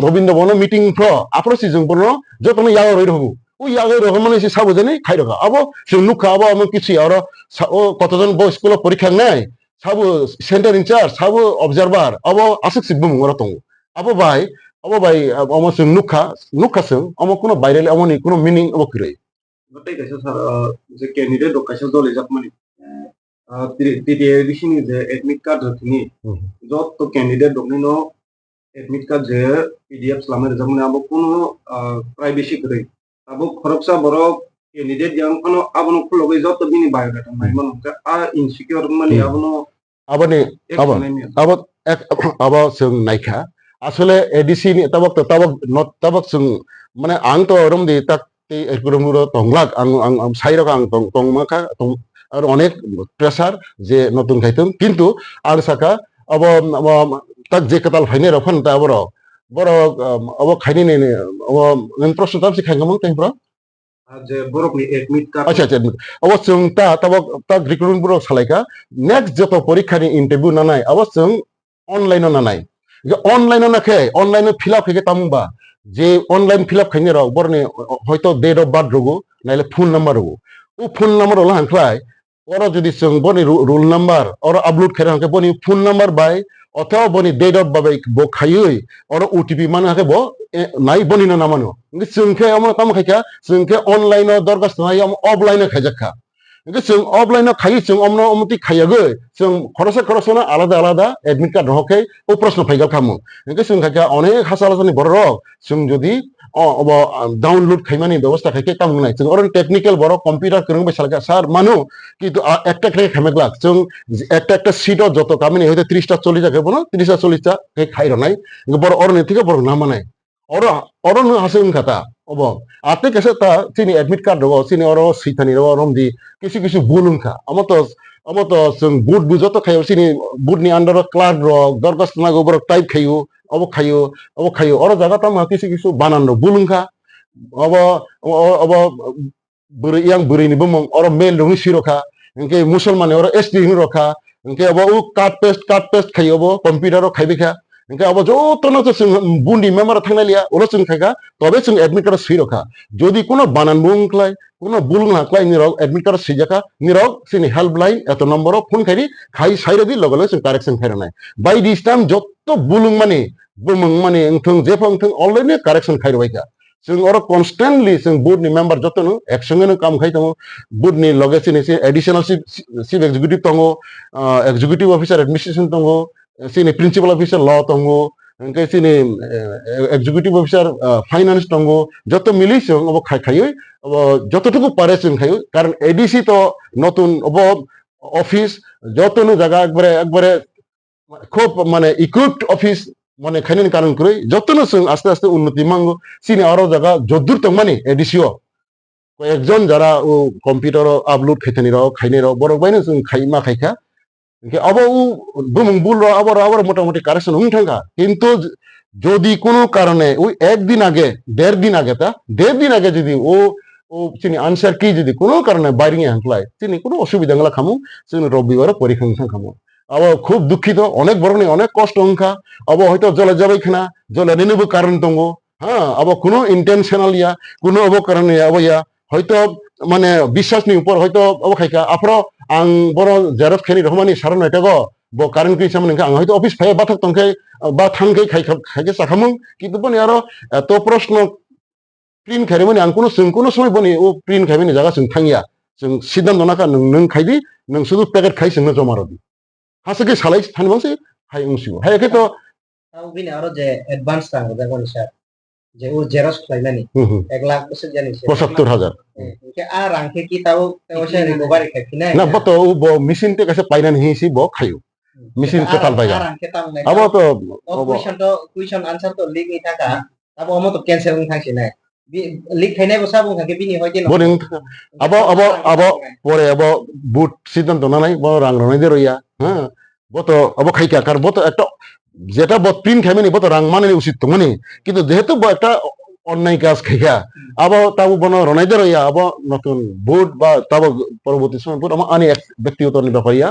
রবীন্দ্র বন মিটিং ফ্র আপর সিজং বন যতন ইয়াও রই রহু ও ইয়াও রহ মানে সে সাবো জানি খাই রখা আবো সে নুখা আবো আমি কিছু আর ও কতজন বো স্কুল পরীক্ষা নাই সাবো সেন্টার ইনচার্জ সাবো অবজারভার আবো আসুক সিবু মরা তং আবো ভাই আমো সে নুখা নুখা সে আমো কোনো বাইরেলে আমনি কোনো মিনিং আবো কিরে গটাই কাছে স্যার যে ক্যান্ডিডেট কাছে দলে যাক মানে তৃতীয় এডিশন যে এডমিট কার্ড হতিনি যত ক্যান্ডিডেট দংনিনো এডমিট কার্ড যে পিডিএফ সালামের যেমন আবো কোনো প্রাইভেসি করে আবো খরকসা বড় candidate yang kono abono kulogai যত বিনি বায়োডাটা নাই মন আ ইনসিকিউর মানে abono abani abo abo sung naikha asole edisi ni tabak not tabak sung মানে আং তো ওরম দি তাক এরকমুরো তংলাক আং সাইরক আং তংমাখা আর অনেক প্রেসার যে নতুন খাইতুম কিন্তু আর সাকা অব তাক যে কাতাল ফাইনে রখন তা বড় বড় অব খাইনি নে অব প্রশ্ন তাম সে খাইগামং তাইপ্র যে বরকনি এডমিট কার্ড আচ্ছা আচ্ছা অবশ্য তা তাবক তা রিক্রুটমেন্ট ব্যুরো সালাইকা নেক্সট যত পরীক্ষানি ইন্টারভিউ নানাই অবশ্য অনলাইন নানাই যে অনলাইন নাখে অনলাইন ফিল আপ খেকে তামবা যে অনলাইন ফিল আপ খাইনে রাও বরনে হয়তো ডেট অফ বার্থ রগো নাইলে ফোন নাম্বার রগো ও ফোন নাম্বার হলো হাংখ্লাই ওরা যদি বনি রোল নাম্বার ওরা আপলোড খেলে হাঁকে বনি ফোন নাম্বার বাই অথবা বনি ডেট অফ বাবাই বো খাইই ওরা ওটিপি মানে হাঁকে বো নাই বনি না নামানো जोंखे আমার কাম খাইকা जोंखे অনলাইন দরখাস্ত নাই অফলাইন খাইজাখা जों অফলাইন খাই जों অমনো অমতি খাইয়াগৈ जों খরসনা আলাদা আলাদা এডমিট কার্ড রহকে ও প্রশ্ন ফাইগাল খামু जों খাইকা অনেক হাসালাসানি বড় রক जों যদি ডাউনলোড খাইমানি ব্যবস্থা খাইকে কাম নাই जों অরন টেকনিক্যাল বড় কম্পিউটার করং বেসালকা স্যার মানু কিন্তু একটা খাই খামেগলাক जों একটা সিটও যত কামিনি হইতে 30টা 40টা খাইবো না 30টা 40টা খাই রনাই বড় অরনে থেকে বড় না মানাই orang hasil kata obo ate kese ta sini admit card ro sini oro sitani ro rom di kisi bulun kha amato sung boot bujo to khayo sini boot ni under cloud ro dorgas na gobor type khayo oro jaga ta ma kisi banan ro bulun kha obo buri ni bumong oro mail ro siro kha inke musulman oro sd ni ro kha inke obo cut paste khayo obo computer ro khaibe kha इनके अब जो तो ना तो बुंडी memoir थांगना लिया ओलो जों खायगा तबे जों एडमिट कार्ड सि रखा যদি কোনো বানান বুংক্লাই কোনো বুলুং হাকলাই নিরক এডমিট কার্ড সিজাকা নিরক সিনি হেল্পলাইন এত নম্বর ফোন খাইরি খাই সাইরে দি লগলে जों কারেকশন খাইরা নাই বাই দিস টাইম যত বুলুং মানে বুমুং মানে থং যে ফং থং অলরেডি কারেকশন খাইরবাইকা जों अर कन्स्टेंटली जों बोर्डनि मेम्बार जतनो एकसंगेनो काम खाइतमो बोर्डनि लगे सिनि एडिशनल चिफ एक्जिक्यूटिव तंगो एक्जिक्यूटिव ऑफिसर एडमिनिस्ट्रेशन तंगो sini principal officer law tongo engke sini executive officer finance tongo joto mili song obo খাইও যতটুকু পারে সং খাইও কারণ এডিসি তো নতুন ওবো অফিস যতনো জায়গা একবারে খুব মানে ইকুইপড অফিস মানে খাইনি কারণ করে যতনো সং আস্তে আস্তে উন্নতি মাঙ্গো সিনি আরো জায়গা যদ্দুর তো মানে এডিসিও কয়েকজন যারা ও কম্পিউটার আপলোড খাইতেনি রাও খাইনি রাও বড় বাইনে সং খাইমা খাইখা अब बुमुं बुल আবার মোটামুটি কারেকশন হুং থাকা কিন্তু যদি কোনো কারণে ওই একদিন আগে দেড় দিন আগে যদি ও চিনি আনসার কি যদি কোনো কারণে বাইরে হাঁকলায় তিনি কোনো অসুবিধা গেলা খামু তিনি রবিবারে পরীক্ষা খামু আবার খুব দুঃখিত অনেক বড় অনেক কষ্ট হংখা আবার হয়তো জলে যাবে খানা জলে নিনবো কারণ তঙ্গ হ্যাঁ আবার কোনো ইন্টেনশনাল ইয়া কোনো অবকারণে ইয়া হয়তো মানে বিশ্বাসনি উপর হয়তো অবখাইকা আফ্র आं बर जेरक्स खेनि रहमानि सारन नायटागो बो कारेन्ट कि सामने आं हयतो ऑफिस फाय बाथक तंखे बा थांखे खाइके साखामों किन्तु बनि आरो तो प्रश्न प्रिन्ट खाइमोनि आं कोनो समय बनि ओ प्रिन्ट खाइमोनि जागा जों थांगिया जों सिद्धान्त नाका नों खाइदि नों सुदु पैकेट खाइ जोंनो जमा रदि हासके सालाइ थानबांसै हाय उंसिबो हायके तो ताउ बिनि आरो जे एडभान्स थांगो जागोन सर जे ও জেরক্স খাইলানি 1 লাখ বছর জানিস 75000 के आ रांखे की ताऊ से रिकवर खाइना ना बतो वो मशीन ते कैसे पाइना नहीं सी बो खायो मशीन टोटल पाइगा अब तो क्वेश्चन आंसर तो लिक नहीं थाका अब हम तो कैंसिल नहीं थांसि ना लिक खाइना बसा बुं थाके बिनि होय के बोरिं अब परे अब बुट सिद्धांत ना নাই बो रां रनै दे रया हां बतो अब खाइका कार बतो একটা যেটা বত প্রিন্ট খাইমেনি বতো রাং মানে উচিত তো মানে কিন্তু যেহেতু একটা অন্যায় কাজ খাইয়া আবার তাও বন রনাইদের হইয়া আবার নতুন বোর্ড বা তাও পরবর্তী সময় বোর্ড আমার আনি ব্যক্তিগত ব্যাপারিয়া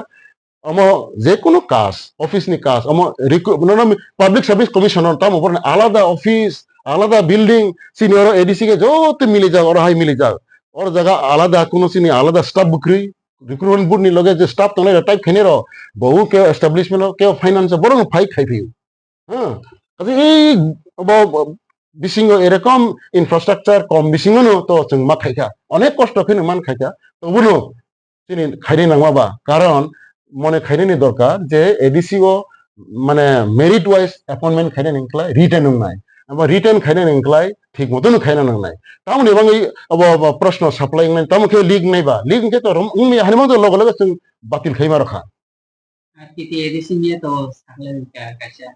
Amo যে কোনো কাজ অফিসনি কাজ amo পাবলিক সার্ভিস কমিশনার তাম উপর আলাদা অফিস আলাদা বিল্ডিং সিনিয়র এডিসি কে যত মিলে যাও ওর হাই মিলে যাও ওর জায়গা আলাদা কোনো সিনি আলাদা স্টাফ বুকরি রিক্রুটমেন্ট বোর্ড নি লগে যে স্টাফ তোলে টাইপ খেনে র বহু কে এস্টাবলিশমেন্ট কে ফাইন্যান্স বড় ফাই খাইফিউ হ্যাঁ কাজে এই বিসিং এরকম ইনফ্রাস্ট্রাকচার কম বিসিং তো जों मा খাইকা অনেক কষ্ট খেনে মান খাইকা তবুনো তিনি খাইনি নামাবা কারণ মনে খাইনি দরকার যে এডিসিও মানে মেরিট ওয়াইজ অ্যাপয়েন্টমেন্ট খাইনে নিংক্লাই রিটেন নাই আবার রিটেন খাইনে নিংক্লাই ঠিক মতন খাইনা নাংনাই তামন এবং এই প্রশ্ন সাপ্লাই নাই তামকে লিগ নাইবা লিগ কে তো উমি হানিমা তো লগে লগে বাতিল খাইমা রাখা Titi edisi niya to saklan ka kasya.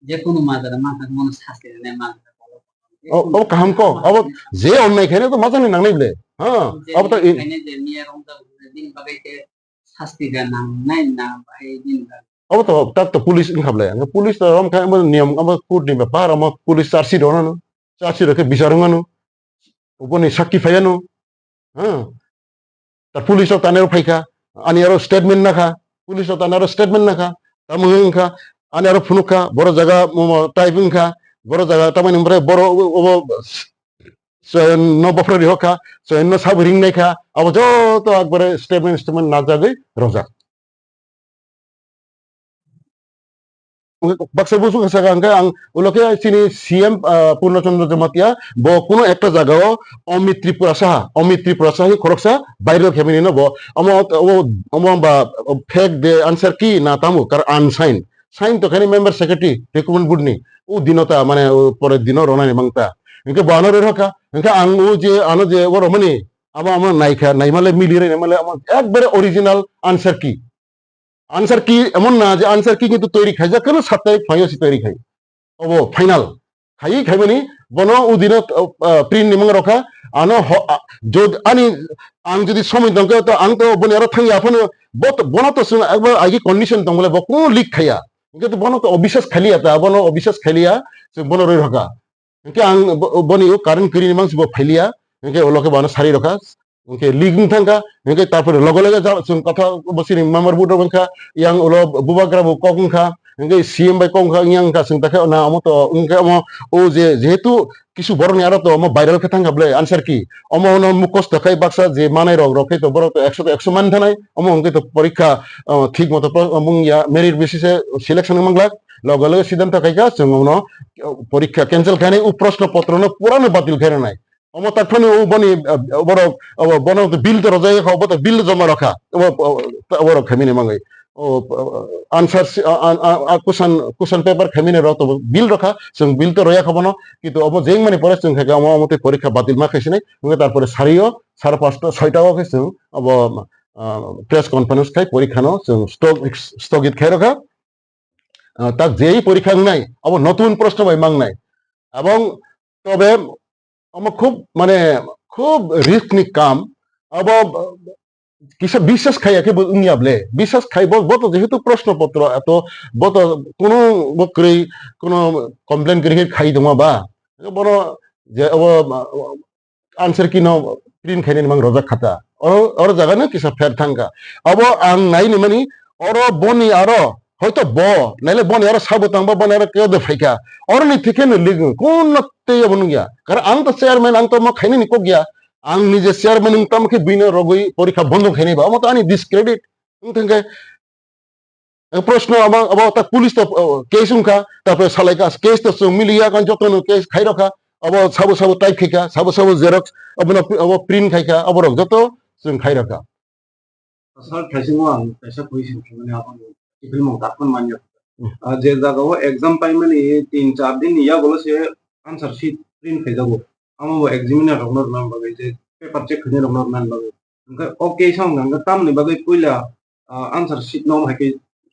Je কোনো মাদার মাথা মনে শাস্তি নেই মাথা ও কাহাম কো আবার যে অন্যায় খাইনে তো মাথানি নাংনাই বলে হ্যাঁ আবার তো এখানে যে নিয়ে রংটা দিন বাগাইতে শাস্তি দেন না নাই না ভাই দিন अब तो पुलिस खाबले पुलिस तो हम खाए नियम अब कोर्ट नि बेपार हम पुलिस चार्जशीट होना चार्जशीट रखे बिचारूंगानु उपनि साक्षी फायानु हाँ तर पुलिस तानेरो फाइखा अनि आरो स्टेटमेंट नाखा पुलिस तानेरो स्टेटमेंट नाखा तामुंखा अनि आरो फुनुखा बड़ जगह टाइपिंखा बड़ जगह तामानि ओमफ्राय बड़ नबफ्रारि हखा सैन्य साब रिंनायखा अब जत एकबारे स्टेटमेंट नाजागै रजा baksa busu kasaka angka ang uloke sini CM Purnachandra Jamatia bo kuno ekta jagao Omit Tripura Saha khoroksa বাইরের খেমিনি নব অম বা ফেক দে আনসার কি না তামু কার আনসাইন সাইন তো খানি মেম্বার সেক্রেটারি রিক্রুটমেন্ট বোর্ড নি ও দিনতা মানে পরের দিন রনানি মাংতা ইনকে বানরে হকা ইনকে আং ও যে আনো যে ও রমনি আমার নাইখা নাইমালে মিলিরে নাইমালে আমার একবারে অরিজিনাল আনসার কি आंसर की एमन ना जे आंसर की কিন্তু তৈরি খাই যা কেন 7 তারিখ ফাইনাসি তৈরি খাই ওবো ফাইনাল খাই খাইবানি বনো উদিনত প্রিন্ট নিমং রখা আনো যদি আনি আং যদি সময় দঙ্কে তো আং তো বনি আর থাঙ্গি আপন বনো তো শুন একবার আগে কন্ডিশন দং বলে কোন লিক খাইয়া কিন্তু বনো তো অবিশ্বাস খালিয়া তা বনো অবিশ্বাস খালিয়া সে বনো রই রখা ইনকে আং বনি কারেন্ট করি নিমং সব ফাইলিয়া ইনকে ওলকে বানো সারি রখা Oke, ligung tangka, oke, tampil logo-logo jauh, kata bosini member budak bangka, yang ulo bubagra bu kongka, oke, CM by kongka yang kasing takha, na amo to, oke, amo, jehetu kisu borong yaro to, amo viral ketangga ble, answer ki, amo ono mukos takai baksa je manai rok to borong to 100 man thanai, amo oke to porikha ঠিক মতো mung ya merit basis selection manglak, logo-logo সিদ্ধান্ত Kaiga, ono porikha cancel খানে ও প্রশ্নপত্র ন পুরানো বাতিল খানে নাই অমো তারপরে ও বনি বড় বন বিল তো রজাই খাও তো বিল জমা রাখা বড় খামিনে মাঙ্গাই ও আনসার কুশন পেপার খামিনে র তো বিল রাখা जों বিল তো রয়া খাবো না কিন্তু অমো যেই মানে পরে जों থাকে অমো মতে পরীক্ষা বাতিল মা খাইছে নাই তারপরে সারিও 5:30 6টাও খাইছে অব প্রেস কনফারেন্স খাই পরীক্ষা নো जों স্থগিত খাই রাখা তাক যেই পরীক্ষা নাই অব নতুন প্রশ্ন ভাই মাং নাই এবং তবে আমার খুব মানে খুব রিস্ক নি কাম अब কিসব বিশ্বাস খাই একে উনিয়াবলে বিশ্বাস খাই বত যেহেতু প্রশ্নপত্র এত বত কোনো বকরি কোনো কমপ্লেন করি খাই দমা বা বড় যে আনসার কি ন প্রিন্ট খাইনি মাং রজা খাতা ওর জায়গা না কিসব ফের থাঙ্কা अब আং নাইনি মানি ওর বনি আরো হয়তো নাইলে বনি আরো সাবতাং বা বনি আরো কেউ দে ফাইকা অরনি থেকে লিগ কোন নতে বনুগিয়া কারণ আং তো চেয়ারম্যান আং তো ম খাইনি নিকো গিয়া আং নিজে চেয়ারম্যান তামকে বিনা রগই পরীক্ষা বন্ধ খাইনি বা আমতো আনি ডিসক্রেডিট থঙ্গে প্রশ্ন আবার তা পুলিশ তো কেস উনকা তারপরে সালাইকা কেস তো মিলিয়া কান যতন কেস খাই রাখা আবার সাবু টাইপ খাইকা সাবু জেরক্স আবার প্রিন্ট খাইকা আবার যত जों খাই রাখা স্যার খাইছিমু আং কাইসা কইছিম মানে আপন টিপিল মং তাপন মানিয়া যে জায়গাও एग्जाम পাই মানে 3-4 দিন ইয়া বলেছে আনসার শিট প্রিন্ট খাই যাব আমো এক্সামিনার রনর নাম বাগে যে পেপার চেক খনে রনর নাম বাগে ওকে সং গাঙ্গ তামনি বাগে কইলা আনসার শিট নম হাকে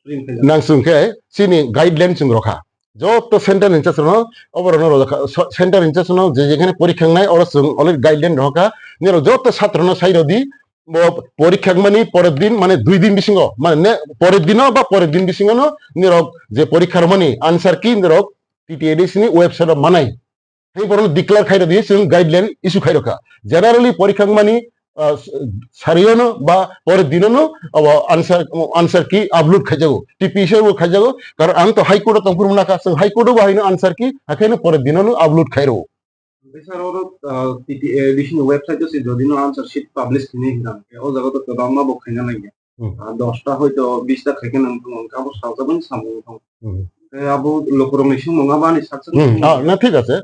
প্রিন্ট খাই nang sungke sini guideline जों রখা যত সেন্টার ইনচার্জ ন অবর ন রখা সেন্টার ইনচার্জ ন যে যেখানে পরীক্ষা নাই ওরা जों অলরেডি গাইডলাইন রখা নির যত ছাত্র ন সাইরদি পরীক্ষা মানে পরের দিন মানে 2 দিন বিসিং মানে পরের দিন বা পরের দিন বিসিং ন নিরক যে পরীক্ষার মানে আনসার কি নিরক টিটিএডিসি নি ওয়েবসাইট মানাই সেই পরন ডিক্লেয়ার খাইরা দিয়ে जों গাইডলাইন ইস্যু খাই রখা জেনারেলি পরীক্ষা মানে সারিও বা পরের দিনও आंसर की আপলোড খাইজাগো টিপিসেও খাইজাগো কারণ আং তো হাইকোর্টে তংপুর মুনাকা जों হাইকোর্টও বাহাইনো आंसर की আখাইনো পরের দিনও আপলোড খাইরো স্যার ওর টিটিএ এডিশন ওয়েবসাইটে সে যদি নো আনসার শিট পাবলিশ কিনে হিরাম ও জায়গা তো গোবাং মা বখাইনা লাগে 10টা হয়তো 20টা থেকে নং কাবো সাজাবেন সামনে আবু লোকরংনি সুমঙ্গা বানি সাকসেস না ঠিক আছে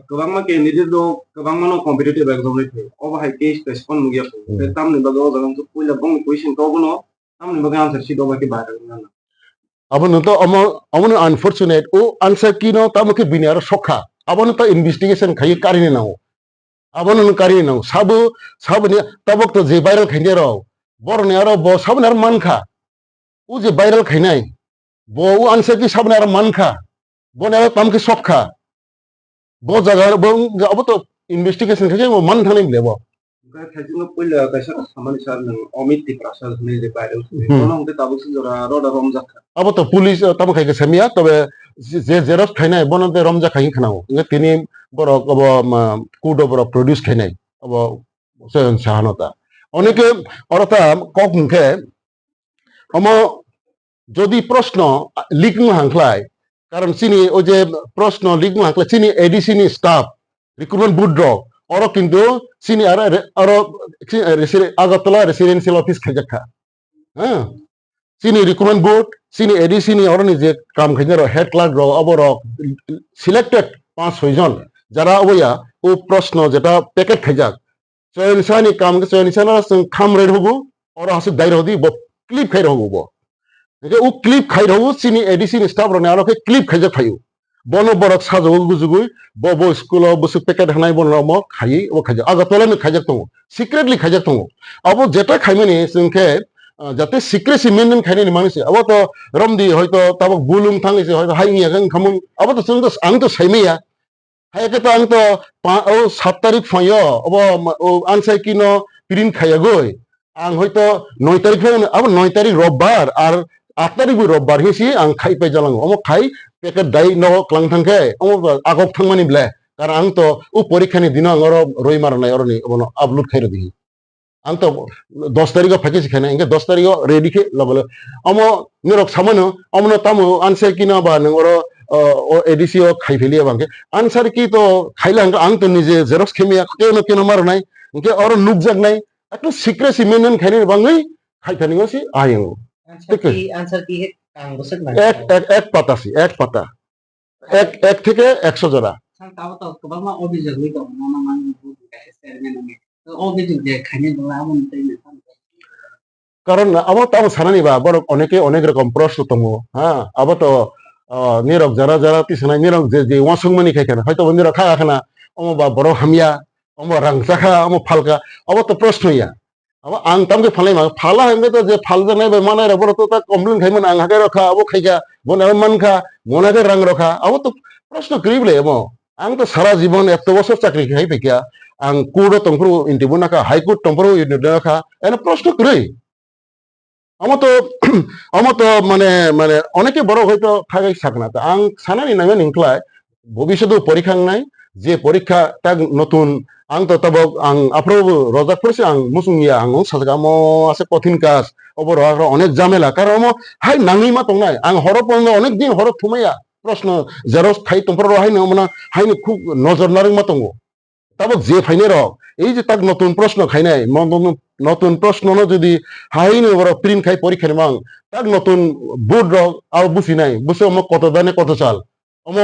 गोबां मा कैंडिडेट दो गोबां मानो कॉम्पिटिटिव एग्जाम रे ओबा हाइ केस टेस्पन मुगिया तामनि बगा ओ जगन तो पुइला बंग क्वेश्चन तो बनो तामनि बगा आंसर शीट ओबा के बारे ना abon to amon unfortunate o answer ki no tamuke biniar sokha abon to investigation khai karini nao abon no karini nao sabu ni tabok to je viral khaine ro bor ne aro bo sabnar mankha o je viral khainai bo o answer ki sabnar mankha bo ne tamke sokha bo jagar bo abo to investigation khai mo man thani lebo खाइजिनो पुइला कैसा सामान्य सार न अमित ति प्रसाद ने जे viral कोन होते Tabuk जरा रोडा रम जाखा अब तो पुलिस तब खाइके सेमिया तबे जे जेरस खाइनाय बनते रमजा खाइ खानाव इंगे तिनि बरक अब कुड बर प्रोड्यूस खाइनाय अब सेन साहनता अनेके अरता ककनके हम যদি প্রশ্ন লিখনো হাংख्लाय কারণ চিনি ও যে প্রশ্ন লিখনো হাংख्लाय চিনি এডিসিনি স্টাফ রিক্রুটমেন্ট বুড্র অর কিন্তু চিনি আর আগরতলা রেসিডেন্সিয়াল অফিস খাইজাখা হ্যাঁ চিনি রিক্রুটমেন্ট বোর্ড চিনি এডিসিনি অরনি যে কাম খাইজার হেড ক্লার্ক র অবর সিলেক্টেড 5-6 জন যারা অবয়া ও প্রশ্ন যেটা প্যাকেট খাইজাক চয়নিসানি কাম চয়নিসানা খাম রেড হবু অর হাসি দাইর হদি ক্লিপ খাই হবু ও ক্লিপ খাই হবু চিনি এডিসিনি স্টাফ রনে আরকে ক্লিপ খাইজাক খাইও বন বরক সাজগু গুজুগুই বব স্কুল বসু প্যাকেট হানাই বন রম খাই ও খাইজাক আগতলানি খাইজাক দङ সিক্রেটলি খাইজাক দङ अब যেটা খাইমানি जोंखे যাতে সিক্রেসি মেনটেন খাইনি মানুষ अब তো রমদি হয়তো তাবক বুলুং থাঙ্গিছে হয়তো হাইনিয়া গাং খামুং अब তো जों आं तो साइमिया हायके तो आं तो 7 तारिख फयो अब ओ आनसाय किनो प्रिन्ट खायागय आं हयतो 9 तारिख फयो अब 9 तारिख रबबार आर 8 तारिख रबबार हिसि आं खाइ पाइ जालाङो अब खाइ पेकेट दाइ न क्लां थांखे अब आगक थांमानि ब्ले कार आं तो उ परीक्षानि दिन आं रय मारनाय अरनि अपलोड खाइरो दिहि आं तो 10 तारिख फाइके सिखाना इंगे 10 तारिख रेडी के लगल अमो निरक सामनो अमनो तामो आनसाय किना बा नंगर एडिसी खाइफेलिया बांके आनसार की तो खाइला आं तो निजे जेरक्स खेमिया केनो केनो मारनाय इंके और नुकजाक नाय एकटु सिक्रेसि मेनटेन खाइनि बाङै खाइफानिगोसि आयं आंसर की है कांग बसक ना एक पातासि एक पाता एक থেকে 100 জোড়া sang tahu tahu kebama objek itu nama mana buku kayak sermen ini objek dia kayaknya belum tahu কারণ আমার তো আমার সানানি বা বড় অনেকে অনেক রকম প্রশ্ন তমো হ্যাঁ আবার তো নিরক যারা যারা পিছনে নিরক যে যে ওয়াসংমানি খাইখানা হয়তো নিরক খাওয়া খানা অমো বা বড় হামিয়া অমো রাংসাখা অমো ফালকা আবার তো প্রশ্ন ইয়া আবার আং তামকে ফালাই মা ফালা হেঙ্গে তো যে ফাল জানাই বা মানাই বড় তো তা কমপ্লেন খাইমন আং হাকে রখা আবো খাইকা বন মানখা মনাকে রাং রখা আবার তো প্রশ্ন করিবলে এমো আং তো সারা জীবন এত বছর চাকরি খাই পেকিয়া আং কুড়ো তংফুরু ইন্টিবু নাকা হাইকোর্ট তংফুরু ইন্টিবু নাকা এনে প্রশ্ন করি আমার তো মানে মানে অনেকে বড় হয়তো থাকাই থাকনা তা আং সানানি নামে নিংক্লায় ভবিষ্যতে পরীক্ষা নাই যে পরীক্ষা তা নতুন আং তো তবক আং আপ্রভু রজাক করছে আং মুসুংইয়া আং সাজগামো আছে কঠিন কাজ অবর অনেক ঝামেলা কারণ হাই নাঙি মা তংনাই আং হর পঙ্গ অনেক দিন হর থুমাইয়া প্রশ্ন জেরক্স খাই তংফর হাইনো মানে হাইনি খুব নজর নারিং মা তঙ্গ তাবক যে ফাইনে রক এই যে তাক নতুন প্রশ্ন খাইনাই নতুন প্রশ্ন যদি হাইনি বড় প্রিন্ট খাই পরীক্ষা নিমাং তাক নতুন বোর্ড রক আর বুঝি নাই বুঝে অমক কত দানে কত চাল অম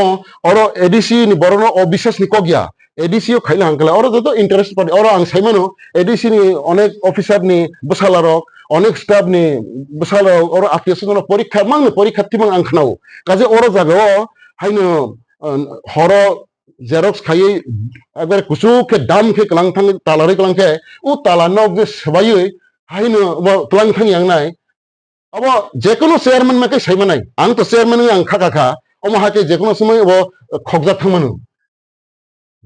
অর এডিসি নি বড় অবিশ্বাস নি কগিয়া এডিসিও খাইলে হাঙ্কালে অর যত ইন্টারেস্ট পারে অর আং সাইমানো এডিসি নি অনেক অফিসার নি বসালারক অনেক স্টাফ নি বসালারক অর আত্মীয় স্বজন পরীক্ষা মাং পরীক্ষার্থী মাং আং খানাও কাজে অর জায়গাও হাইনো হর জেরক্স খাইয়ে একবার কুচুকে দাম খে ক্লাং থাং তালারে ক্লাং খে ও তালানো যে সবাই হাইনো ক্লাং থাং ইয়াংনাই अब যে কোনো চেয়ারম্যান মাকে সাইমানাই আং তো চেয়ারম্যান আং খাকা খা অম হাকে যে কোনো সময় अब খগজা থামানো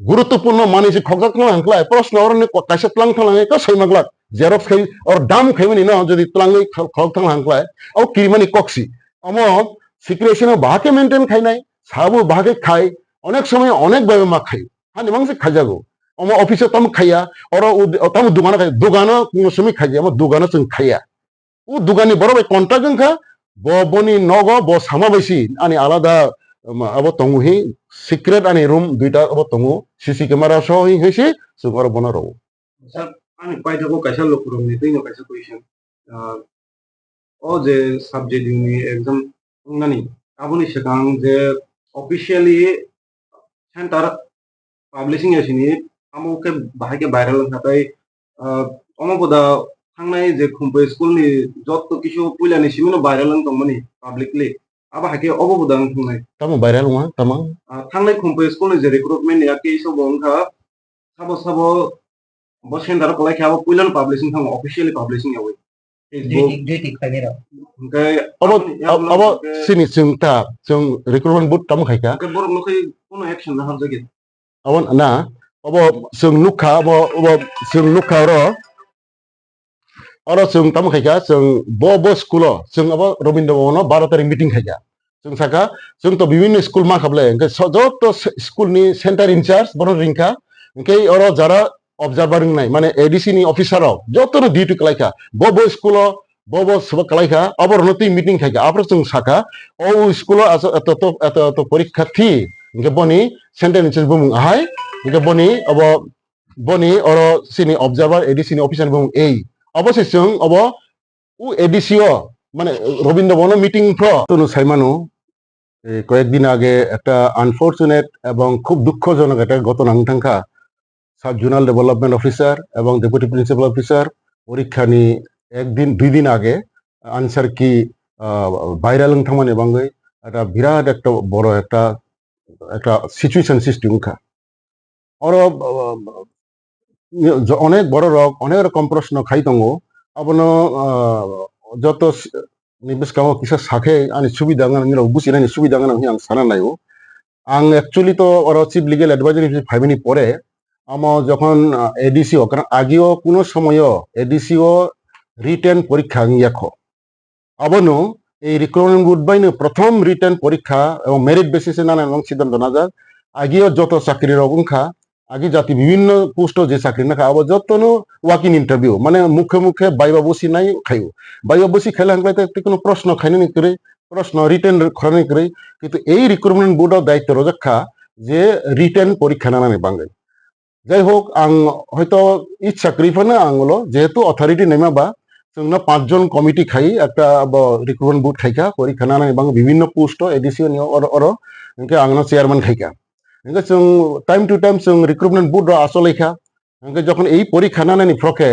গুরুত্বপূর্ণ মানিসি খগজা থামানো হাংক্লাই প্রশ্ন অরনে কাইসা ক্লাং থাংলাঙে কা সাইমাগলাক জেরক্স খাই আর দাম খাইমানি না যদি ক্লাঙই খগ থাং হাংক্লাই ও কিরিমানি কক্সি অম সিক্রেশন বাহাকে মেনটেন খাই নাই সাবু বাহাকে খাই অনেক সময় অনেক ভাবে মা খাই হানি মাংসে খাইজাগো Omo office tam khaya oro tam dugano kuno sumi khaya omo dugano sung khaya. U dugani boro bai contract jengkha bo boni nogo bo sama baisi ani alada abo tongu hi secret ani room duita abo tongu CC camera so hi hisi sung oro bono ro. Sir, আমি পাই থাকো কাইসা লোক রঙ নিতেই না কাইসা question ও যে subject ইউনি exam নানি আবুনি সেখান যে অফিসিয়ালি সেন্টার পাবলিশিং এসিনি আমুকে বাহাইকে ভাইরাল খাতাই অমপদা থাंनाय যে খুম্পে স্কুলনি যত কিছু পুইলানি সিমিনো ভাইরাল দংমানি পাবলিকলি আবা হাকে অববুদাং থাंनाय Tamu viral ma tamang থাंनाय খুম্পে স্কুলনি যে রিক্রুটমেন্ট নিয়া কেইসো বংখা সাবো সাবো bo center ko like abo puilan publishing thang officially publishing yawi Facebook Duty khainero. kai abo sini sung ta sung recruitment boot tamu khaika kai borok no kai kono action na har jagi awon na abo sung nukha abo sung nukha oro sung tamu khaika sung bo school sung abo Robindra Bhavono 12 tarik meeting khaika sung Sakha sung to bibhinno school ma khable ke joto school ni center in charge bono ringka ke oro jara observer নাই মানে ADC নি officer যত duty কলাইকা Bob school Bob সব কলাইকা আবার নতুন meeting খাইকা আবার song শাখা ও school এত এত এত পরীক্ষার্থী ইনকে বনি সেন্টার ইনচার্জ বুম আহাই ইনকে বনি অব বনি অর সিনি অবজারভার এডিসি নি অফিসার বুম এই অবশ্যই সং অব উ এডিসিও মানে রবীন্দ্র ভবন মিটিং ফ্র তনু সাইমানো কয়েকদিন আগে একটা আনফরচুনেট এবং খুব দুঃখজনক একটা ঘটনা থাকা সাব জোনাল ডেভেলপমেন্ট অফিসার এবং ডেপুটি প্রিন্সিপাল অফিসার পরীক্ষা নি একদিন দুই দিন আগে আনসার কি ভাইরাল থামানে বাঙ্গই একটা বিরাট একটা বড় একটা একটা সিচুয়েশন সৃষ্টি মুখা আর অনেক বড় অনেক রকম প্রশ্ন খাই দङ আবনো যত নিবেশ কামো কিসা সাখে আনি সুবিধা গান বুঝিনানি সুবিধা গান আমি সানা নাইও আং অ্যাকচুয়ালি তো ওর চিফ লিগেল অ্যাডভাইজার ফাইভেনি পরে আমার যখন এডিসিও কারণ আগেও কোনো সময়ও এডিসিও রিটেন পরীক্ষা ইয়াখো আবনো এই রিক্রুটমেন্ট বোর্ড বাইনো প্রথম রিটেন পরীক্ষা এবং মেরিট বেসিসে নানা এবং সিদ্ধান্ত না যাক আগেও যত চাকরির অবংখা আগে জাতি বিভিন্ন পোস্ট যে চাকরি না আবার যতনো ওয়াকিং ইন্টারভিউ মানে মুখে মুখে বাইবা বসি নাই খাইও বাইবা বসি খাইলে হাঙ্কলাইতে কোনো প্রশ্ন খাইনি নি করে প্রশ্ন রিটেন খরানি করে কিন্তু এই রিক্রুটমেন্ট বোর্ডের দায়িত্ব রক্ষা যে রিটেন পরীক্ষা নানানি বাঙ্গাই যাই হোক আং হয়তো ইচ্ছা করিফানে আঙলো যেহেতু অথরিটি নেমাবা जोंना 5 জন কমিটি খাই একটা রিক্রুটমেন্ট বোর্ড খাইকা পরীক্ষা নানানি বাং বিভিন্ন পোস্ট এডিসিও নিও অর ইনকে आंनो চেয়ারম্যান খাইকা ইনকে जों টাইম টু টাইম जों রিক্রুটমেন্ট বোর্ড আসলেখা ইনকে যখন এই পরীক্ষা নানানি ফ্রকে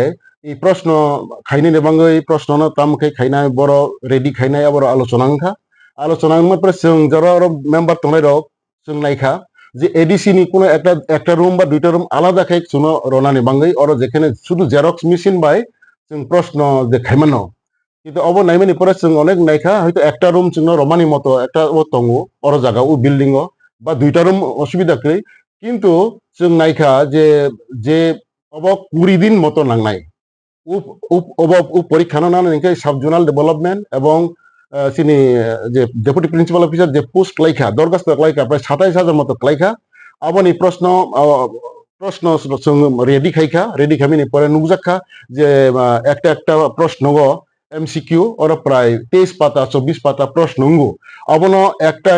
এই প্রশ্ন খাইনি নেবাঙ্গ এই প্রশ্ন না তামকে খাইনাই বড় রেডি খাইনাই আবার আলোচনা মাত্র जों যারা মেম্বার তংলাই রক जों নাইখা যে এডিসি নি কোনো একটা রুম বা দুইটা রুম আলাদা খাই শুনো রনানি বাঙ্গাই অর যেখানে শুধু জেরক্স মেশিন বাই जों প্রশ্ন যে খাইমানো কিন্তু অব নাইমানি পরে जों অনেক নাইখা হয়তো একটা রুম जों রমানি মতো একটা ও তঙ্গু অর জায়গা ও বিল্ডিং বা দুইটা রুম অসুবিধা কই কিন্তু जों নাইখা যে যে অব 20 দিন মতো নাংনাই ও পরীক্ষা না নাকি সাব জোনাল ডেভেলপমেন্ট এবং সিনি যে ডেপুটি প্রিন্সিপাল অফিসার যে পোস্ট লাইখা দরখাস্ত লাইখা প্রায় 27,000 মতো লাইখা আবনি প্রশ্ন রেডি খাইখা রেডি খামিনি পরে নুকজাখা যে একটা প্রশ্ন এমসিকিউ ওর প্রায় 23 পাতা 24 পাতা প্রশ্ন আবনো একটা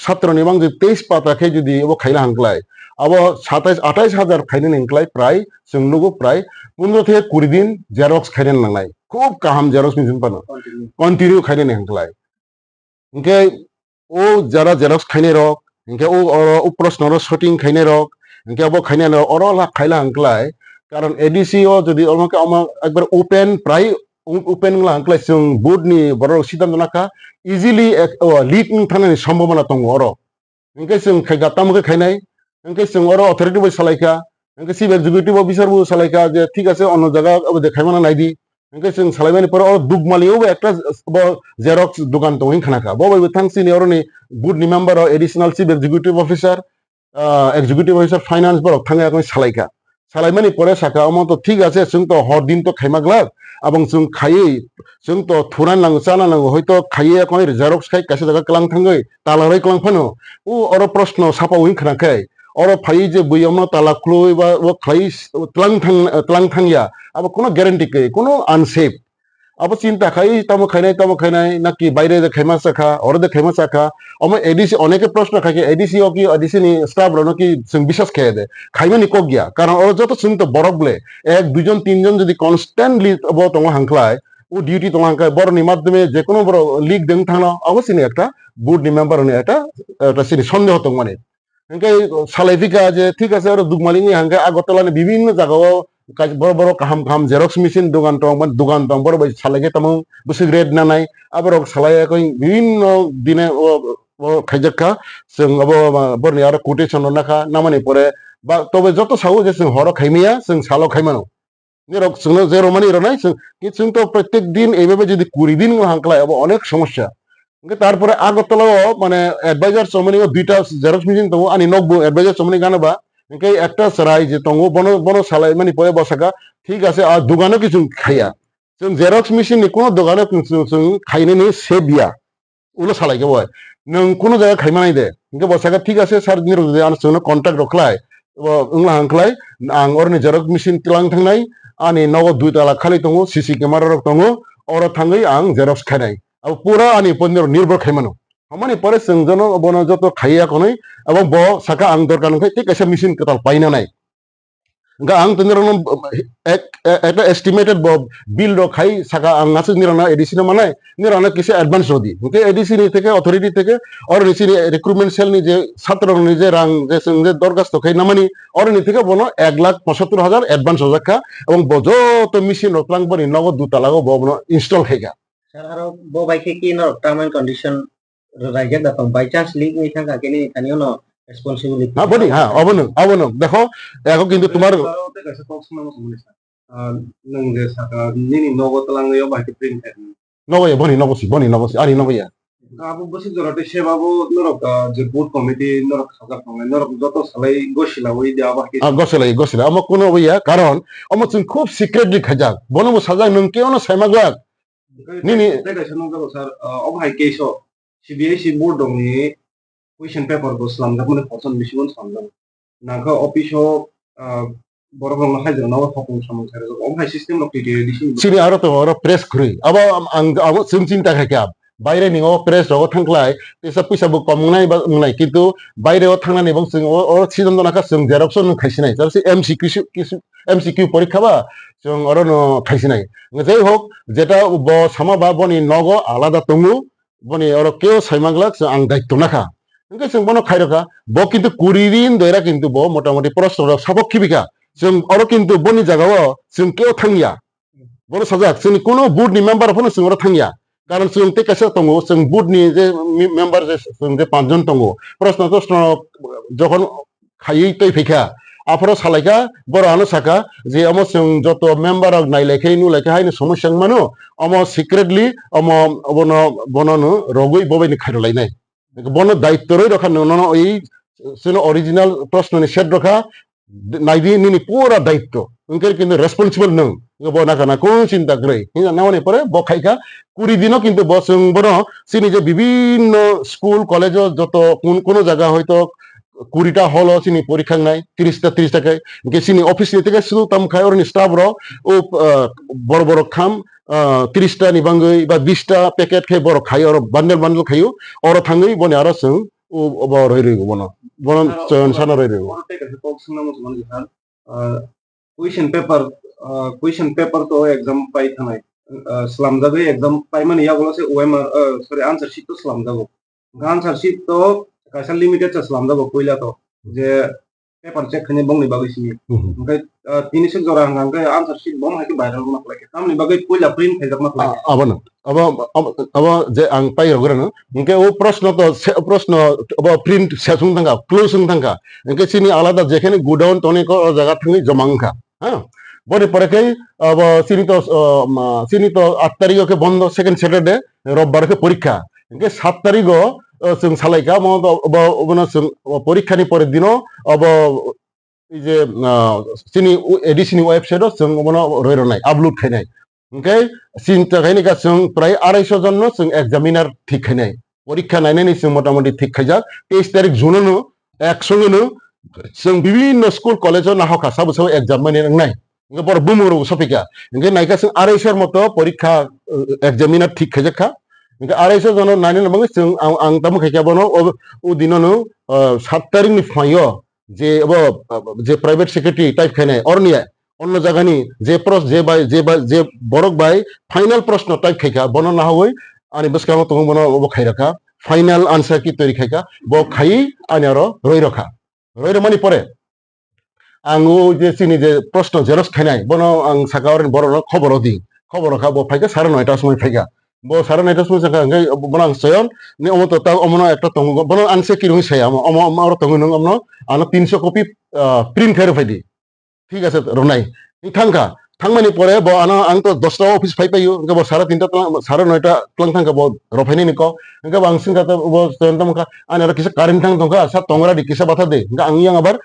ছাত্র নিবাং যে 23 পাতা খাই যদি ও খাইলা হাঙ্কলাই আব 27-28,000 খাইনে হাঙ্কলাই প্রায় जों প্রায় 15 থেকে 20 দিন জেরক্স খাইনে নাংলাই খুব কাহাম জেরক্স মিশন পানো কন্টিনিউ খাইনে হাঙ্কলাই ইনকে ও যারা জেরক্স খাইনে রক ইনকে ও প্রশ্ন শটিং খাইনে রক ইনকে আব খাইনে অরলা খাইলা হাঙ্কলাই কারণ এডিসিও যদি আমাকে একবার ওপেন প্রায় ওপেন হাঙ্কলাই जों বোর্ডনি বড় সিদ্ধান্ত নাকা ইজিলি লিক থানানি সম্ভাবনা দङ অর ইনকে जों খাইगा তামকে খাইনাই ইনকে जों অর অথরিটি বই সালাইকা ইনকে চিফ এক্সিকিউটিভ অফিসার বই সালাইকা যে ঠিক আছে অন্য জায়গা দেখাইমানা নাইদি ইনকে जों সালাইমানি পরে অর দুগমালিও একটা জেরক্স দোকান তো হিনখানাকা বই থাংসিনি অরনি বোর্ডনি member additional chief executive officer finance বরক থাঙ্গে এখন সালাইকা সালাইমানি পরে সাকা আমতো ঠিক আছে जों তো হর দিন তো খাইমাগলাক এবং जों খাইयै जों তো থুরান নাঙ্গো চানা নাঙ্গো হয়তো খাইয়ে এখন জেরক্স খাই কাছে জায়গা কলাং থাঙ্গै তালারাই কলাং ফানো ও অর প্রশ্ন সাপা win খানাখাই oro phai je buyamno tala khloi ba o khlai tlang thangya abo kono guarantee ke kono unsafe abo চিন্তা খাই তামো খাইনাই নাকি বাইরে যে খাইমা সাখা ওরে যে খাইমা সাখা আমার এডিসি অনেকে প্রশ্ন খাকে এডিসি ও কি এডিসি নি স্টাফ রনো কি বিশ্বাস খেয়ে দে খাইমানি কক গিয়া কারণ ওরা যত চিন্তা বরফ বলে এক দুজন তিনজন যদি কনস্ট্যান্টলি তোমার হাংখ্লায় ও ডিউটি তোমার হাংখ্লায় বড়নি মাধ্যমে যে কোনো বড় লিগ দেন থাকলো অবশ্যই একটা বুট নি মেম্বার নি একটা সিনি সন্দেহ তো মানে হাঙ্কে সালাইফিকা যে ঠিক আছে ওরা দুগমালিনি হাঙ্কে আগরতলানি বিভিন্ন জায়গাও বড় বড় কাহাম জেরক্স মেশিন দোকান দং বড় সালাইকে তামো বসে গ্রেড না নাই আবার সালাই বিভিন্ন দিনে খাইজাকা जों अब बरनि आरो कोटेशन नाखा नामानि परे बा तबे जत सावो जे जों हर खाइमिया जों साल खाइमानो निरक जोंनो जेरो मानि रनाय जों तो प्रत्येक दिन এইভাবে যদি 20 দিন হাंकलाय अब অনেক সমস্যা তারপরে আগরতলাও মানে অ্যাডভাইজার সমনি দুইটা জেরক্স মেশিন তো আনি নগবো অ্যাডভাইজার সমনি গানাবা ইনকে একটা সরাই যে তঙ্গ বন সালাই মানে পরে বসাকা ঠিক আছে আর দোকানে কিছু খাইয়া जों জেরক্স মেশিন নি কোন দোকানে जों খাইনে নি সেবিয়া উলো সালাইকে বয় नों কোনো জায়গা খাইমা নাই দে ইনকে বসাকা ঠিক আছে স্যার নির দে আন जोंनो কন্টাক্ট রখলাय उंला हांकलाय आं ओरनि जरक मेसिन तिलां थांनाय आनि नगद 2 ताला खालि दङो सीसी कैमरा रक दङो और थाङै आं जेरक्स खायनाय अब पूरा आनि पन्दिर निर्भर खायमानो हमनि परे जों जनो बनो जतो खाइया कोनै अब ब साका आं दरकार नखै tik ऐसा मेसिन कताल पाइना नाय गा आं तनिरनो একটা এস্টিমেটেড বিল রখাই সাকা আং আছে নিরানা এডিসি মানায় নিরানা কিছু অ্যাডভান্স রদি ওকে এডিসি নি থেকে অথরিটি থেকে আর নিসি রিক্রুটমেন্ট সেল নি যে ছাত্র নি যে রাং যে দরখাস্ত খাই নামানি আর নি থেকে বনো 1,75,000 অ্যাডভান্স হজাকা এবং যত মেশিন রকলাং বনি নগদ 2 তালাগো বনো ইনস্টল খাইগা স্যার আরো বো বাইকে কি ন টার্ম এন্ড কন্ডিশন রাইজাক দাতং বাই চান্স লিক নি থাকা কেনি তানিও ন রেসপন্সিবিলিটি হ্যাঁ বনি হ্যাঁ অবনো দেখো এখন কিন্তু তোমার nung je saka nini nogo talangayo bahki print নবয়া বনি আনি নবয়া abu basi jorate sebabu norok je board committee norok saga thongai norok joto salai gosila oi dia bahki গসলে আমার কোনো বইয়া কারণ আমার তুমি খুব সিক্রেটলি খাজাক বনমু সাজাক নং কেউ না সাইমাগাক nini teka sanung jago sir obhai keiso CBSC board dongni question paper ko slamjak mane phoson bisibon samjak nangka office ho borong na hajar nawa hokong samang sare obhai system of edition sini aro to aro press khuri abo ang sum cinta khakia বাইরে নিও press রগ থাংলায় তেসা পয়সা বু কমনাই বা নাই কিন্তু বাইরেও থাংনানি এবং जों ও সিদ্ধান্ত নাকা जों জেরক্স ন খাইছিনাই জাসি এমসিকিউ পরীক্ষা বা जों অর ন খাইছিনাই যাই হোক যেটা ব সামাবা বনি নগ আলাদা তমু বনি অর কেও সাইমাগলাক আং দায়িত্ব নাকা ইনকে जों বনো খাইরকা ব কিন্তু 20 দিন দইরা কিন্তু ব মোটামুটি প্রশ্ন সাপক্ষিবিকা जों অর কিন্তু বনি জায়গাও जों কেও থাংিয়া বড় সাজাক जों কোনো বুড নি মেম্বার ফনো जों অর থাংিয়া কারণ जों তে কাছে দङ जों বুড নি যে মেম্বার যে जों যে 5 জন দङ প্রশ্ন যখন খাইयै তৈ ফেখা আফর সালাইকা বড় আনো সাকা যে আমো जों যত মেম্বার নাইলাইখাই নু লাইখা হাইনি সমস্যা মানো আমো সিক্রেটলি আমো বননো রগই ববেনি খাইরলাই নাই বন দায়িত্ব রই রখা নন এই সেনো অরিজিনাল প্রশ্ন নি সেট রখা নাইদি নিনি পুরা দায়িত্ব উনকে কিন্তু রেসপন্সিবল নং বনা কানা কোন চিন্তা গ্রই হিনা নাওনি পরে বখাইকা 20 দিনও কিন্তু বসং বড় সিনি যে বিভিন্ন স্কুল কলেজ যত কোন জায়গা হয়তো 20টা হল সিনি পরীক্ষা নাই 30 টাকা ইনকে সিনি অফিস থেকে শুধু তাম খাই ওর স্টাফ র ও বড় খাম 30টা নিবাঙ্গই বা 20টা প্যাকেট খাই বড় খাই আর বান্ডেল খাইও আর থাঙ্গই বনে আর সং ও বড় হই রইব বন চয়ন সানা রই রইব question paper to exam pai thanai slam jabe exam pai mani ya bola se OMR sorry answer sheet to slam jago answer sheet to kaisa limited cha slam jago koila to je paper check khane bong ni bagai sini kai tini se jora hang kai answer sheet bom ha ki viral ma klake tamni bagai koila print khai jak ma klake abana aba je ang pai rograno inke o proshno aba print sesung thanga closing thanga inke sini alada jekhane go down tone ko jaga thangi jomangkha ha বড় পরে কে চিনি তো 8 তারিখকে বন্ধ second Saturday রোববারকে পরীক্ষা ইনকে 7 তারিখ जों সালাইকা পরীক্ষানি পরের দিনও অব এই যে চিনি এডিসিনি ওয়েবসাইটও जों মনে রইর নাই আপলোড খাই নাই ইনকে চিন্তা খাইনি কা जों প্রায় 250 জন जों এক্সামিনার ঠিক খাই নাই পরীক্ষা নাইনানি जों মোটামুটি ঠিক খাই যা 23 তারিখ জুননো একসঙ্গে जों बिभिन्न स्कुल कलेजाव नाहका साबो साबो एग्जाम माने नाय इंगे बर बुमुरो सफिका इंगे नायका जों 250 मतो परीक्षा एग्जामिनार ठीक खायजाखा इंगे 250 जन नायनो नबंगे जों आं तामो खायका बनो ओ दिननो 7 तारिखनि फायो जे जे प्राइवेट सेक्रेटारि टाइप खायनाय अरनिया অন্য জায়গানি যে যে বড়ক বাই ফাইনাল প্রশ্ন টাইপ খাইকা বন না হই আনি বসকামো তুমি বন ও খাই রাখা ফাইনাল আনসার কি তৈরি খাইকা ব খাই আনি আরো রই রাখা রই রমানি পরে আঙু যে চিনি যে প্রশ্ন জেরক্স খাইনাই বন আং সাকাওরেন বড় খবর দি খবর রাখা ব ফাইকা 9:30 সময় ফাইকা ব 9:30 সময় জায়গা গাই বন আং সয়ন নি অমতো তা অমনো একটা তঙ্গ বন আনসার কি রই সাই আমার তঙ্গ নং আমনো আনো 300 কপি প্রিন্ট খাই ফাইদি ঠিক আছে রনাই থাঙ্কা থাংমানি পরে ব আনা আং তো 10টা অফিস ফাই পাইও ইনকা ব 3:30 9:30 ক্লাং থাঙ্কা ব রফাইনি নিকো ইনকা বাংসিন কাতা ব তন্তমকা আনার কিসা কারেন্ট থাং তঙ্কা সা তংরা দি কিসা বাতা দে ইনকা আং ইয়াং আবার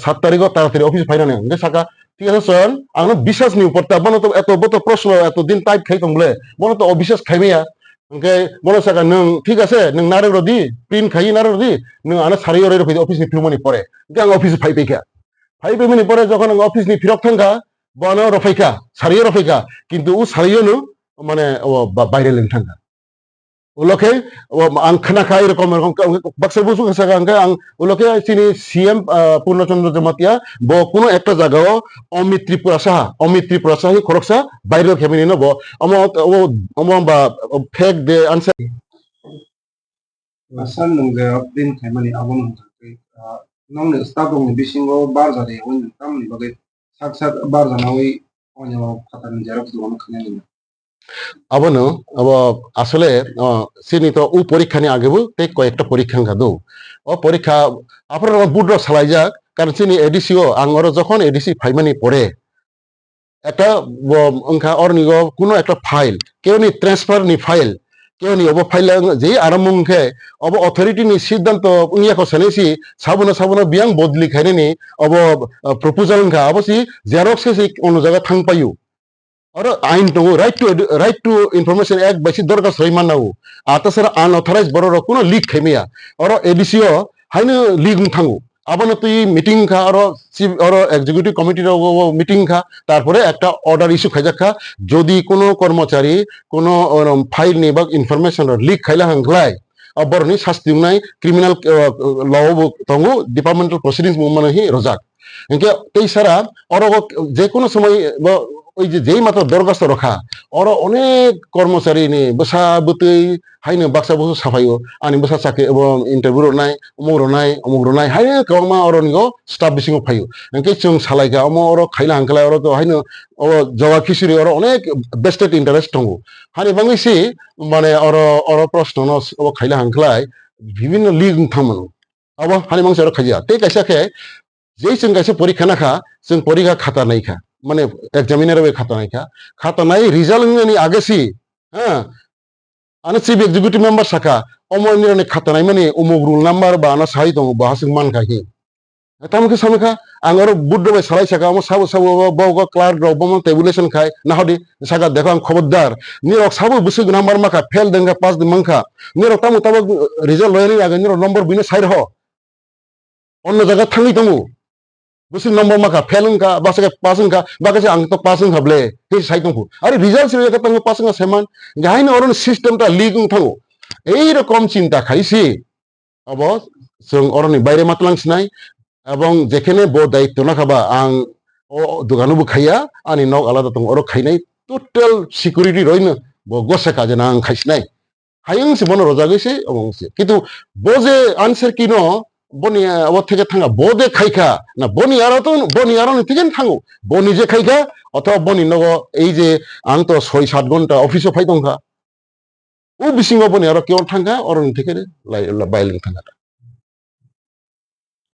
7 তারিখ তাড়াতাড়ি অফিস ফাইনানে ইনকা সাকা ঠিক আছে সয়ন আং বিশ্বাস নি উপরটা বন তো এত বত প্রশ্ন এত দিন টাইপ খাই তংলে বন তো অবিশ্বাস খাইমিয়া ইনকা বন সাকা নং ঠিক আছে নং নারে রদি প্রিন্ট খাই নারে রদি নং আনা সারিও রে ফাই অফিস নি ফিউমানি পরে ইনকা আং অফিস ফাই পাইকা 5 মিনিট পরে যখন অফিস নি ফিরক থাঙ্কা বন রফাইকা সারিয়ে রফাইকা কিন্তু ও সারিয়েনো মানে বাইরে লেন থাঙ্কা ওলকে আং খানাখা এরকম বাক্সার বুঝু কাছাকা আং ওলকে চিনি সিএম পূর্ণচন্দ্র জমাতিয়া ব কোনো একটা জায়গাও অমিত ত্রিপুরা সাহি খরকসা বাইরে খেমিনি নব অম বা ফেক দে আনসার আসান নং যে print খাইমানি আবন nong ne sta dong ni bisingo bar jare on tam ni bage sak bar jana oi onyo khatan xerox do on khane ni আবনো আসলে সিনি তো ও পরীক্ষা নিয়ে আগেবো তে কয়েকটা পরীক্ষা খাদো ও পরীক্ষা আপনার বুড্র সালাই যাক কারণ সিনি এডিসিও আঙর যখন এডিসি ফাইমানি পড়ে একটা অংখা অরনিগ কোনো একটা ফাইল কেউ নি ট্রান্সফার নি ফাইল কেউ নি ফাইল যে আরম্ভ মুখে অথরিটি নি সিদ্ধান্ত ইয়াকো সানেসি সাবুনা বিয়াং বদলি খাইনে নি প্রপোজাল অংখা অবশ্যই জেরক্স সে অন্য জায়গা থাং পাইও और आइन दो राइट टू इनफॉरमेशन एक बेसि दरकार सैमान नाउ आतासरा अनऑथराइज बरो कोनो लीक खेमिया और एडिसिओ हाइनो लीक थांगो आबानो तुई मीटिंग खा और एग्जीक्यूटिव कमिटी मीटिंग खा तारपरे একটা অর্ডার ইস্যু খাইজাখা যদি কোনো কর্মচারী কোনো ফাইল নি বা ইনফরমেশন লিক খাইলা হাংলাই বরনি শাস্তি নাই ক্রিমিনাল ল তঙ্গু ডিপার্টমেন্টাল প্রসিডিংস মানে হি রজাক এনকে তেই সারা और যে কোনো সময় ওই যে যেই মাত্র দরখাস্ত রাখা ওর অনেক কর্মচারী নি বসা বতই হাইনো বাক্সা বসু সাফাইও আনি বসা চাকে এবং ইন্টারভিউ নাই অমুক নাই হাইনো কমা ওর নিগো স্টাফ বিসিং ফাইও এনকে जों সালাইকা ওর খাইলা হাংখালাই ওর তো হাইনো ও জবা খিচুড়ি ওর অনেক বেস্টেড ইন্টারেস্ট দङ হানি বাংসি মানে ওর প্রশ্ন ও খাইলা হাংখালাই বিভিন্ন লিগ থামন আবার হানি বাংসি ওর খাইয়া তে কাইসাকে যেই जों কাইসা পরীক্ষা নাখা जों পরীক্ষা খাতা নাইখা মানে এক্সামিনার খাতা নাই রিজাল্ট नि आगे सी हाँ आने चीफ एग्जीक्यूटिव मेंबर साखा अमरनि खाता नाय माने उमुक रूल नंबर बा आना साहि दङ बाहासिं मान खाहि तामके सामखा आंगर बुद्ध बाय सालाय साखा हम साबो बावगा क्लार्क रो बम टेबुलेशन खाय ना हदि साखा देखो आं खबरदार निरक साबो बुसुग नंबर माखा फेल देंगा पास दि मंखा निरक तामु ताबो रिजाल्ट लयनि आगे निरक नंबर बिनो साइर हो अन्न जायगा थांगि दङ बुसुग नंबर माखा फेल का बासके पास का बाके आं तो पास हाबले हे साइड दङ आरो रिजाल्ट से का तंग पास का सेमान गायनो अरन सिस्टेम ता लिग थांगो এই রকম চিন্তা খাইছি अब जों अरनि বাইরে মাতলাংছিনাই এবং যেখানে ব দায়িত্ব না খাবা আং ও দোকানবো খাইয়া আনি নক আলাদা দङ অর খাইনাই টোটাল সিকিউরিটি রইনো ব গসে কাজে না আং খাইছিনাই হাইংসে বন রজা গইছে অবংসে কিন্তু বজে আনসার কিনো বনি अब থেকে থাঙ্গা বদে খাইখা না বনি আরো থেকে থাঙ্গো বনি যে খাইখা অথবা বনি নগ এই যে আং তো 6-7 ঘন্টা অফিসে ফাই দংখা ও বিসিং বনি আরো কেউ থাঙ্গা অরন থেকে বাইলিং থাঙ্গা